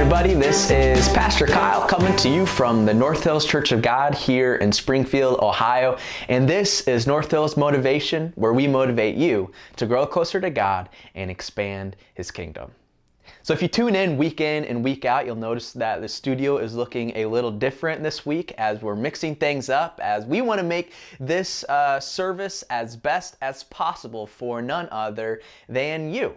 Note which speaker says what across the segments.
Speaker 1: everybody, this is Pastor Kyle coming to you from the North Hills Church of God here in Springfield, Ohio. And this is North Hills Motivation, where we motivate you to grow closer to God and expand His kingdom. So if you tune in and week out, you'll notice that the studio is looking a little different this week as we're mixing things up, as we want to make this service as best as possible for none other than you.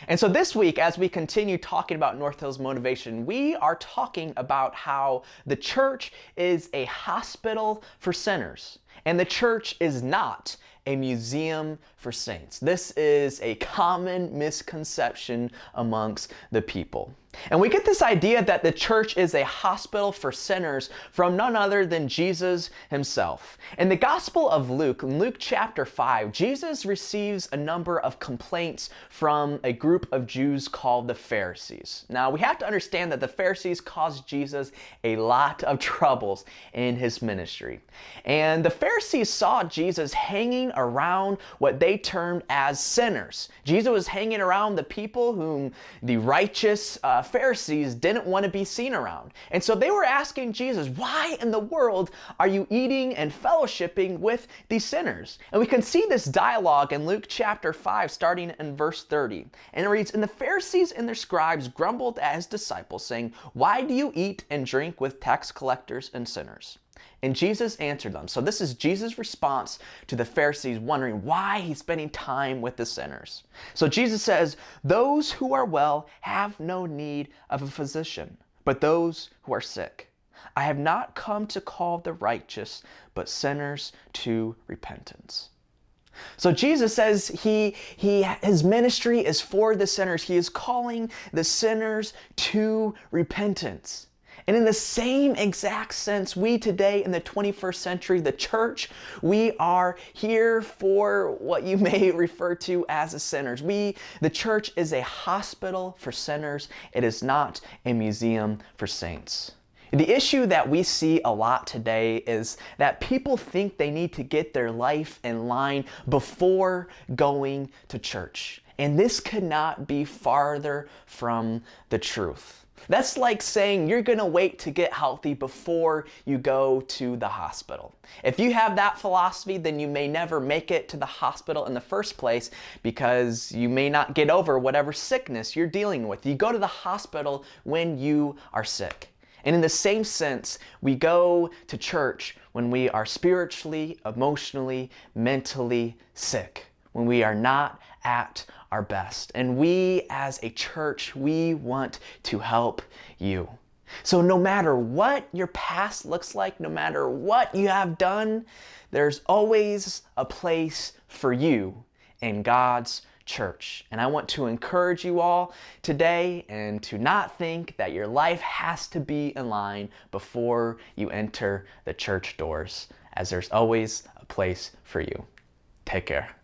Speaker 1: And so this week, as we continue talking about North Hills Motivation, we are talking about how the church is a hospital for sinners, and the church is not a museum for saints. This is a common misconception amongst the people. And we get this idea that the church is a hospital for sinners from none other than Jesus himself. In the Gospel of Luke, in Luke chapter 5, Jesus receives a number of complaints from a group of Jews called the Pharisees. Now, we have to understand that the Pharisees caused Jesus a lot of troubles in his ministry. And the Pharisees saw Jesus hanging around what they termed as sinners. Jesus was hanging around the people whom the righteous Pharisees didn't want to be seen around. And so they were asking Jesus, why in the world are you eating and fellowshipping with these sinners? And we can see this dialogue in Luke chapter 5, starting in verse 30. And it reads, "And the Pharisees and their scribes grumbled at his disciples, saying, 'Why do you eat and drink with tax collectors and sinners?' And Jesus answered them." So this is Jesus' response to the Pharisees wondering why he's spending time with the sinners. So Jesus says, "Those who are well have no need of a physician, but those who are sick. I have not come to call the righteous, but sinners to repentance." So Jesus says his ministry is for the sinners. He is calling the sinners to repentance. And in the same exact sense, we today in the 21st century, the church, we are here for what you may refer to as the sinners. The church is a hospital for sinners. It is not a museum for saints. The issue that we see a lot today is that people think they need to get their life in line before going to church. And this could not be farther from the truth. That's like saying you're going to wait to get healthy before you go to the hospital. If you have that philosophy, then you may never make it to the hospital in the first place because you may not get over whatever sickness you're dealing with. You go to the hospital when you are sick. And in the same sense, we go to church when we are spiritually, emotionally, mentally sick, when we are not at our best. And we as a church, we want to help you. So no matter what your past looks like, no matter what you have done, there's always a place for you in God's church. And I want to encourage you all today and to not think that your life has to be in line before you enter the church doors, as there's always a place for you. Take care.